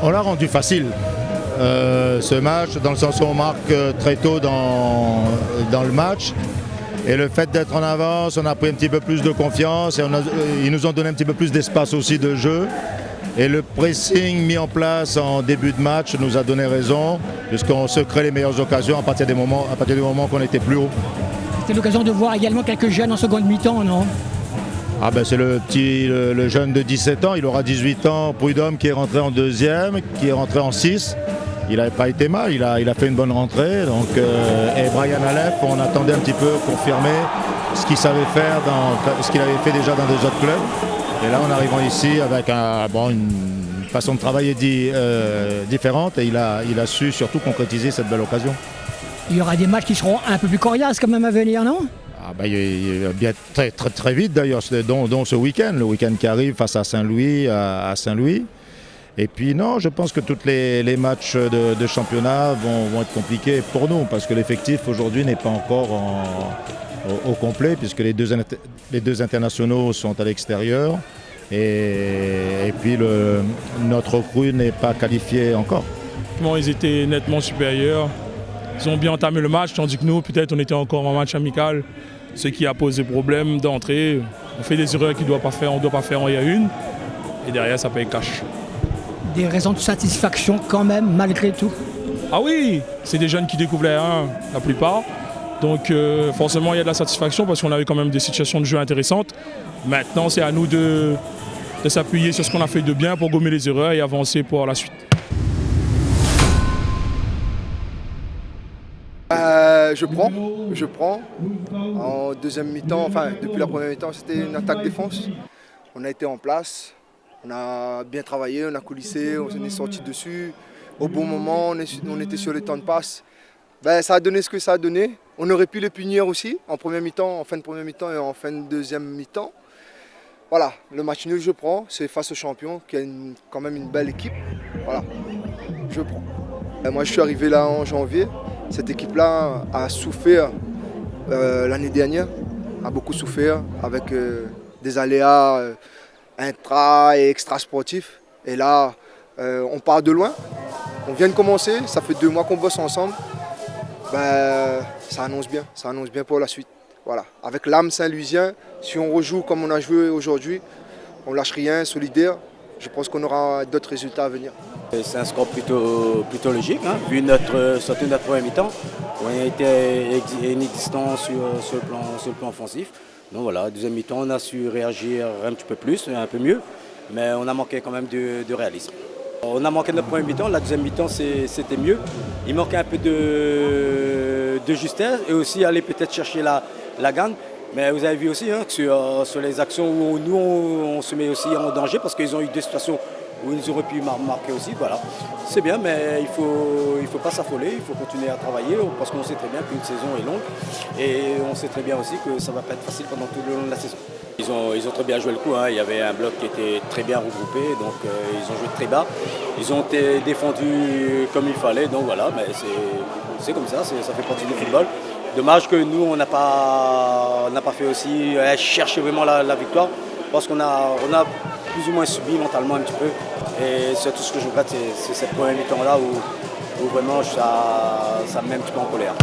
On l'a rendu facile, ce match, dans le sens où on marque très tôt dans le match. Et le fait d'être en avance, on a pris un petit peu plus de confiance et ils nous ont donné un petit peu plus d'espace aussi de jeu. Et le pressing mis en place en début de match nous a donné raison, puisqu'on se crée les meilleures occasions à partir du moment qu'on était plus haut. C'était l'occasion de voir également quelques jeunes en seconde mi-temps, non? Ah ben c'est le jeune de 17 ans, il aura 18 ans, Prud'homme, qui est rentré en deuxième, qui est rentré en 6. Il n'avait pas été mal, il a fait une bonne rentrée. Donc, et Brian Aleph, on attendait un petit peu confirmer ce qu'il savait faire, ce qu'il avait fait déjà dans des autres clubs. Et là, en arrivant ici avec une façon de travailler différente, et il a su surtout concrétiser cette belle occasion. Il y aura des matchs qui seront un peu plus coriaces quand même à venir, non? Il va bien très vite d'ailleurs, dont ce week-end, le week-end qui arrive face à Saint-Louis, à Saint-Louis. Et puis non, je pense que tous les matchs de championnat vont être compliqués pour nous, parce que l'effectif aujourd'hui n'est pas encore au complet, puisque les deux internationaux sont à l'extérieur. Et puis notre recrue n'est pas qualifié encore. Ils étaient nettement supérieurs. Ils ont bien entamé le match, tandis que nous, peut-être, on était encore en match amical, ce qui a posé problème d'entrée. On fait des erreurs qu'on ne doit pas faire, il y a une, et derrière, ça paye cash. Des raisons de satisfaction quand même, malgré tout? Ah oui, c'est des jeunes qui découvrent la 1, la plupart. Donc forcément, il y a de la satisfaction parce qu'on avait quand même des situations de jeu intéressantes. Maintenant, c'est à nous de s'appuyer sur ce qu'on a fait de bien pour gommer les erreurs et avancer pour la suite. Je prends. En deuxième mi-temps, depuis la première mi-temps, c'était une attaque-défense. On a été en place, on a bien travaillé, on a coulissé, on s'en est sorti dessus. Au bon moment, on était sur les temps de passe. Ça a donné ce que ça a donné. On aurait pu les punir aussi, en première mi-temps, en fin de première mi-temps et en fin de deuxième mi-temps. Voilà, le match nul, je prends. C'est face au champion, qui a quand même une belle équipe. Voilà, je prends. Moi, je suis arrivé là en janvier. Cette équipe-là a souffert l'année dernière, a beaucoup souffert avec des aléas intra et extra sportifs. Et là, on part de loin. On vient de commencer, ça fait 2 mois qu'on bosse ensemble. Ça annonce bien pour la suite. Voilà. Avec l'âme Saint-Louisien, si on rejoue comme on a joué aujourd'hui, on lâche rien, solidaire. Je pense qu'on aura d'autres résultats à venir. C'est un score plutôt logique, hein, vu surtout notre première mi-temps. On a été inexistant sur le plan offensif. Donc voilà, deuxième mi-temps, on a su réagir un petit peu plus, un peu mieux, mais on a manqué quand même de réalisme. On a manqué notre première mi-temps, la deuxième mi-temps c'était mieux. Il manquait un peu de justesse et aussi aller peut-être chercher la gagne. Mais vous avez vu aussi que sur les actions où nous on se met aussi en danger parce qu'ils ont eu des situations où ils auraient pu marquer aussi. Voilà. C'est bien, mais il faut pas s'affoler, il faut continuer à travailler parce qu'on sait très bien qu'une saison est longue et on sait très bien aussi que ça ne va pas être facile pendant tout le long de la saison. Ils ont très bien joué le coup, hein. Il y avait un bloc qui était très bien regroupé, donc ils ont joué très bas. Ils ont été défendus comme il fallait, donc voilà, mais c'est comme ça fait partie du football. Dommage que nous, on n'a pas fait aussi chercher vraiment la victoire parce qu'on a plus ou moins subi mentalement un petit peu. Et c'est tout ce que je regrette, c'est cette première mi-temps-là où vraiment ça me met un petit peu en colère.